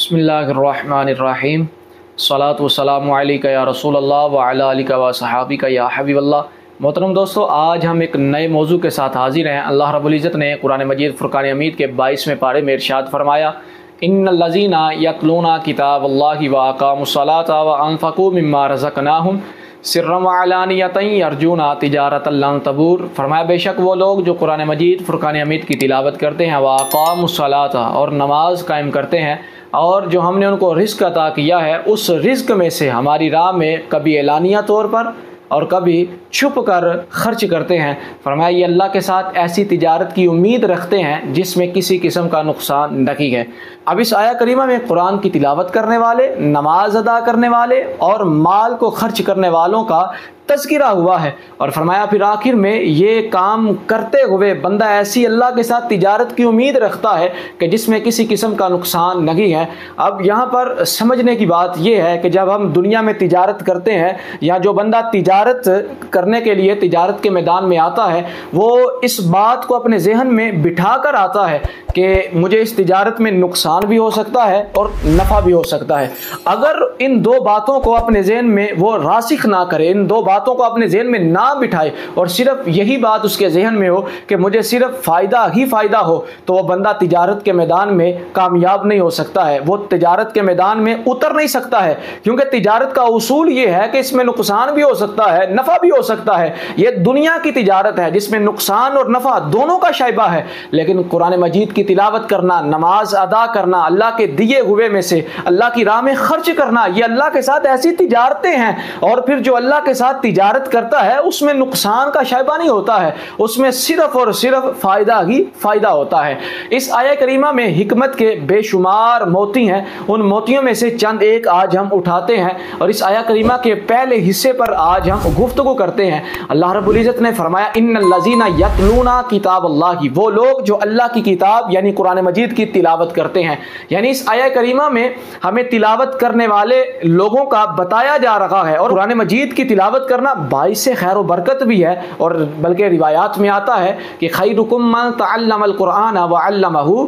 बिस्मिल्लाहिर्रहमानिर्रहीम सलातु वस्सलामु अलैका या रसूलल्लाह व अला आलिका व सहाबिका या हबीबल्लाह। मोहतरम दोस्तों, आज हम एक नए मौजू के साथ हाजिर हैं। अल्लाह रब्बुल इज़्ज़त ने कुरान मजीद फुरकान हमीद के 22वें पारे में इरशाद फरमाया, इन्नल्लज़ीना यतलूना किताबल्लाहि व अक़ामुस्सलाता व अनफ़क़ू मिम्मा रज़क़नाहुम सिर्रम व अलानियतन यरजूना तिजारतन लन तबूर। फरमाया, बेशक वो लोग जो कुरान मजीद फुरकान हमीद की तिलावत करते हैं, व अक़ामुस्सलाता और नमाज कायम करते हैं, और जो हमने उनको रिज़्क़ अता किया है उस रिज़्क़ में से हमारी राह में कभी एलानिया तौर पर और कभी छुप कर खर्च करते हैं। फरमाया, ये अल्लाह के साथ ऐसी तिजारत की उम्मीद रखते हैं जिसमें किसी किस्म का नुकसान नहीं है। अब इस आया करीमा में कुरान की तिलावत करने वाले, नमाज अदा करने वाले और माल को खर्च करने वालों का तज़किरा हुआ है। और फरमाया फिर आखिर में, ये काम करते हुए बंदा ऐसी अल्लाह के साथ तिजारत की उम्मीद रखता है कि जिसमें किसी किस्म का नुकसान नहीं है। अब यहाँ पर समझने की बात यह है कि जब हम दुनिया में तिजारत करते हैं या जो बंदा तिजारत करने के लिए तिजारत के मैदान में आता है, वो इस बात को अपने जहन में बिठा कर आता है कि मुझे इस तिजारत में नुकसान भी हो सकता है और नफ़ा भी हो सकता है। अगर इन दो बातों को अपने जहन में वो रासिख ना करे, इन दो बातों को अपने जहन में ना बिठाए और सिर्फ यही बात उसके जहन में हो कि मुझे सिर्फ फ़ायदा ही फ़ायदा हो, तो वो बंदा तिजारत के मैदान में कामयाब नहीं हो सकता है, वो तिजारत के मैदान में उतर नहीं सकता है। क्योंकि तिजारत का उसूल ये है कि इसमें नुकसान भी हो सकता है, नफ़ा भी हो सकता है। ये दुनिया की तिजारत है जिसमें नुकसान और नफ़ा दोनों का शाइबा है। लेकिन कुरान मजीद की तिलावत करना, नमाज अदा करना, अल्लाह के दिए हुए में से अल्लाह की राह में खर्च करना, ये अल्लाह के साथ ऐसी तिजारतें हैं। और फिर जो अल्लाह के साथ तिजारत करता है उसमें नुकसान का शाइबा नहीं होता है, उसमें सिर्फ और सिर्फ फायदा ही फायदा होता है। इस आया करीमा में हिकमत के बेशुमार मोती हैं। उन मोतियों में से चंद एक आज हम उठाते हैं और इस आया करीमा के पहले हिस्से पर आज हम गुफ्तगू करते हैं। अल्लाह रब्बुल इज़्ज़त ने फरमाया, इन्नल्लज़ीना यतलूना किताबल्लाहि, वो लोग जो अल्लाह की किताब यानी कुरान मजीद की तिलावत करते हैं। यानी इस आया करीमा में हमें तिलावत करने वाले लोगों का बताया जा रहा है। और कुरान मजीद की तिलावत करना बाइस से खैर व बरकत भी है। और बल्कि रिवायात में आता है कि खैरुकुम मन तअल्लमल कुरान व अल्लमहु,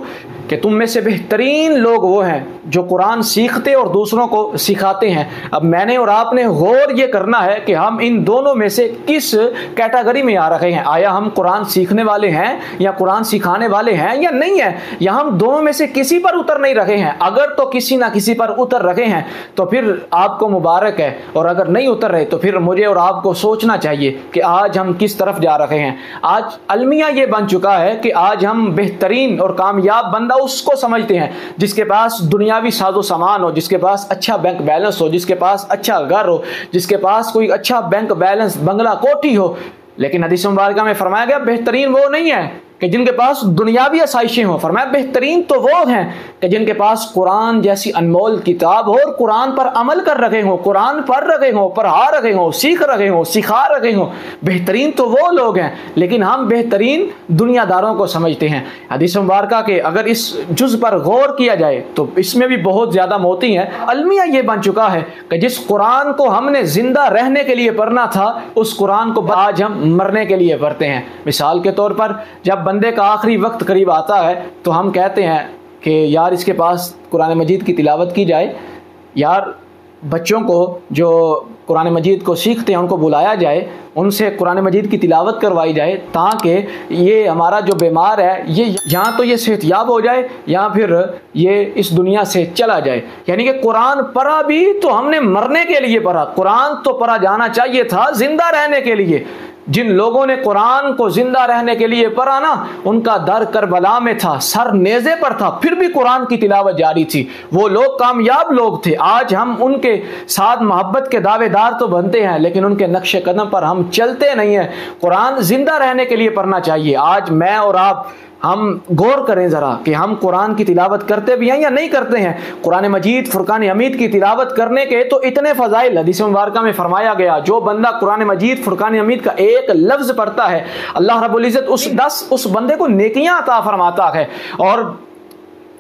कि तुम में से बेहतरीन लोग वो हैं जो कुरान सीखते और दूसरों को सिखाते हैं। अब मैंने और आपने गौर ये करना है कि हम इन दोनों में से किस कैटेगरी में आ रहे हैं। आया हम कुरान सीखने वाले हैं या कुरान सिखाने वाले हैं या नहीं है, या हम दोनों में से किसी पर उतर नहीं रहे हैं। अगर तो किसी ना किसी पर उतर रहे हैं तो फिर आपको मुबारक है, और अगर नहीं उतर रहे तो फिर मुझे और आपको सोचना चाहिए कि आज हम किस तरफ जा रहे हैं। आज अलमिया ये बन चुका है कि आज हम बेहतरीन और कामयाब बंदा उसको समझते हैं जिसके पास दुनियावी साजो सामान हो, जिसके पास अच्छा बैंक बैलेंस हो, जिसके पास अच्छा घर हो, जिसके पास कोई अच्छा बैंक बैलेंस बंगला कोठी हो। लेकिन हदीस मुबारका में फरमाया गया, बेहतरीन वो नहीं है कि जिनके पास दुनियावी आसाइशें हो। फरमाया, बेहतरीन तो वो हैं कि जिनके पास कुरान जैसी अनमोल किताब हो और कुरान पर अमल कर रहे हो, कुरान पढ़ रहे हो, पढ़ा रहे हो, सीख रहे हो, सिखा रहे हो। बेहतरीन तो वो लोग हैं। लेकिन हम बेहतरीन दुनियादारों को समझते हैं। हदीस मुबारका के अगर इस जुज़ पर गौर किया जाए तो इसमें भी बहुत ज़्यादा मोती हैं। अलमिया ये बन चुका है कि जिस कुरान को हमने जिंदा रहने के लिए पढ़ना था, उस कुरान को आज हम मरने के लिए पढ़ते हैं। मिसाल के तौर पर, जब बंदे का आखिरी वक्त करीब आता है तो हम कहते हैं कि यार इसके पास कुरान मजीद की तिलावत की जाए, यार बच्चों को जो कुरान मजीद को सीखते हैं उनको बुलाया जाए, उनसे कुरान मजीद की तिलावत करवाई जाए, ताकि ये हमारा जो बीमार है ये यहाँ तो ये सेहतयाब हो जाए या फिर ये इस दुनिया से चला जाए। यानी कि कुरान पढ़ा भी तो हमने मरने के लिए पढ़ा, कुरान तो पढ़ा जाना चाहिए था जिंदा रहने के लिए। जिन लोगों ने कुरान को जिंदा रहने के लिए पढ़ा ना, उनका दर करबला में था, सर नेज़े पर था, फिर भी कुरान की तिलावत जारी थी। वो लोग कामयाब लोग थे। आज हम उनके साथ मोहब्बत के दावेदार तो बनते हैं लेकिन उनके नक्शे कदम पर हम चलते नहीं हैं। कुरान जिंदा रहने के लिए पढ़ना चाहिए। आज मैं और आप हम गौर करें ज़रा कि हम कुरान की तिलावत करते भी हैं या नहीं करते हैं। कुरान मजीद फुरकान हमीद की तिलावत करने के तो इतने फ़ज़ाइल हदीस मुबारका में फरमाया गया, जो बंदा कुरान मजीद फुरकान हमीद का एक लफ्ज़ पढ़ता है, अल्लाह रब्बुल इज़्ज़त उस बंदे को नेकियां अता फरमाता है। और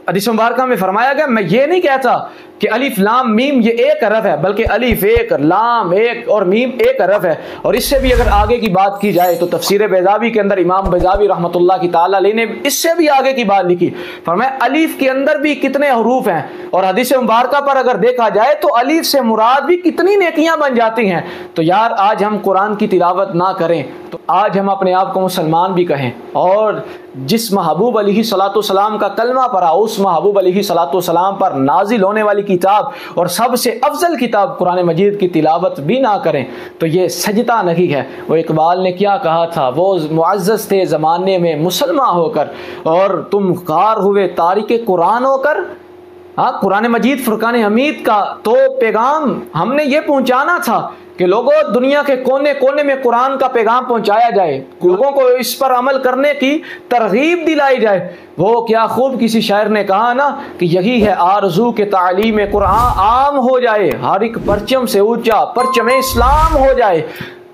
हदीस मुबारका में फरमाया गया, मैं ये नहीं कहता कि अलिफ लाम मीम ये एक हरफ है, बल्कि अलिफ एक, लाम एक और मीम एक हरफ है। और इससे भी अगर आगे की बात की जाए तो तफसीर बैज़ावी के अंदर इमाम बैज़ावी रहमतुल्लाह की ताला अलैह ने इससे भी आगे की बात लिखी। फरमाया अलिफ के अंदर भी कितने हरूफ हैं, और हदीस मुबारका पर अगर देखा जाए तो अलिफ से मुराद भी कितनी नेकियां बन जाती हैं। तो यार आज हम कुरान की तिलावत ना करें तो आज हम अपने आप को मुसलमान भी कहें, और जिस महबूब अलैहिस्सलाम का कलमा पढ़ा उस महबूब अलैहिस्सलाम पर नाजिल होने वाली किताब और सबसे अफजल किताब कुरान मजीद की तिलावत भी ना करें तो ये सजदा नहीं है। वो इकबाल ने क्या कहा था, वो मुअज़्ज़ज़ थे ज़माने में मुसलमान होकर और तुम कार हुए तारिके कुरान होकर। हाँ, कुरान मजीद फुरकान हमीद का तो पैगाम हमने ये पहुंचाना था कि लोगों दुनिया के कोने कोने में कुरान का पैगाम पहुंचाया जाए, लोगों को इस पर अमल करने की तरगीब दिलाई जाए। वो क्या खूब किसी शायर ने कहा ना कि यही है आरज़ू के तालीम कुरान आम हो जाए, हर एक परचम से ऊंचा परचम इस्लाम हो जाए।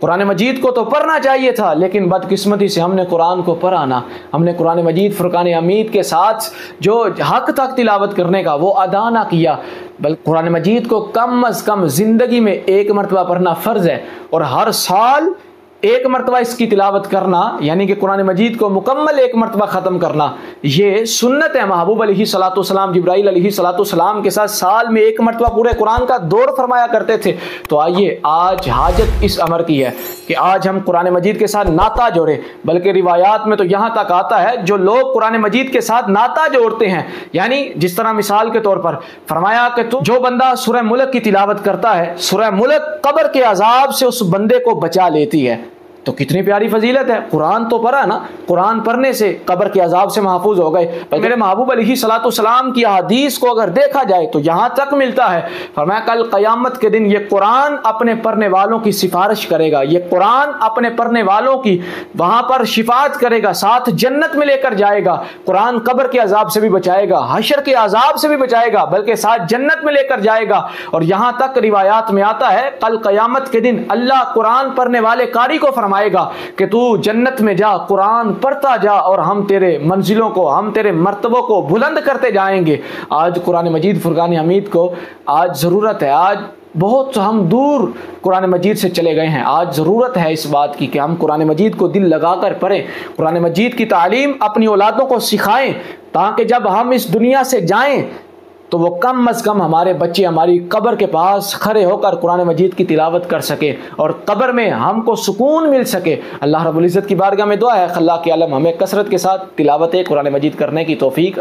कुरान मजीद को तो पढ़ना चाहिए था, लेकिन बदकिस्मती से हमने कुरान को पढ़ा ना। हमने कुरान मजीद फुरकान हमीद के साथ जो हक तक तिलावत करने का वो अदा ना किया। बल्कि कुरान मजीद को कम अज़ कम ज़िंदगी में एक मरतबा पढ़ना फ़र्ज़ है, और हर साल एक मरतबा इसकी तिलावत करना, यानी कि कुरान मजीद को मुकम्मल एक मरतबा ख़त्म करना, ये सुन्नत है। महबूब अलैहिस्सलाम जिब्राइल अलैहिस्सलाम के साथ साल में एक मरतबा पूरे कुरान का दौर फरमाया करते थे। तो आइए आज हाजत इस अमर की है कि आज हम कुरान मजीद के साथ नाता जोड़ें। बल्कि रिवायात में तो यहाँ तक आता है जो लोग कुरान मजीद के साथ नाता जोड़ते हैं, यानी जिस तरह मिसाल के तौर पर फरमाया कि तो जो बंदा सूरह मुल्क की तिलावत करता है, सूरह मुल्क कब्र के अजाब से उस बंदे को बचा लेती है। तो कितनी प्यारी फजीलत है। कुरान तो पढ़ा ना, कुरान पढ़ने से कब्र के अजाब से महफूज हो गए। मेरे महबूब अलैहिस्सलाम की हदीस को अगर देखा जाए तो यहाँ तक मिलता है, फरमाया कल क़यामत के दिन ये कुरान अपने पढ़ने वालों की सिफारिश करेगा, ये कुरान अपने पढ़ने वालों की वहाँ पर शिफात करेगा, साथ जन्नत में लेकर जाएगा। कुरान कब्र के अजाब से भी बचाएगा, हशर के अजाब से भी बचाएगा, बल्कि साथ जन्नत में लेकर जाएगा। और यहाँ तक रिवायात में आता है कल क़यामत के दिन अल्लाह कुरान पढ़ने वाले कारी को फरमाएगा कि तू जन्नत में जा, कुरान पढ़ता जा, और हम तेरे मंजिलों को, हम तेरे मर्तबों को बुलंद करते जाएंगे। आज कुरान मजीद फुरकान हमीद को आज ज़रूरत है। आज बहुत हम दूर कुरान मजीद से चले गए हैं। आज ज़रूरत है इस बात की कि हम कुरान मजीद को दिल लगाकर पढ़ें, कुरान मजीद की तालीम अपनी औलादों को सिखाएं, ताकि जब हम इस दुनिया से जाएं तो वो कम अज़ कम हमारे बच्चे हमारी कब्र के पास खड़े होकर कुरान मजीद की तिलावत कर सके और कब्र में हमको सुकून मिल सके। अल्लाह रब्बुल इज़्ज़त की बारगाह में दुआ है अल्लाह के आलम हमें कसरत के साथ तिलावत कुरान मजीद करने की तौफीक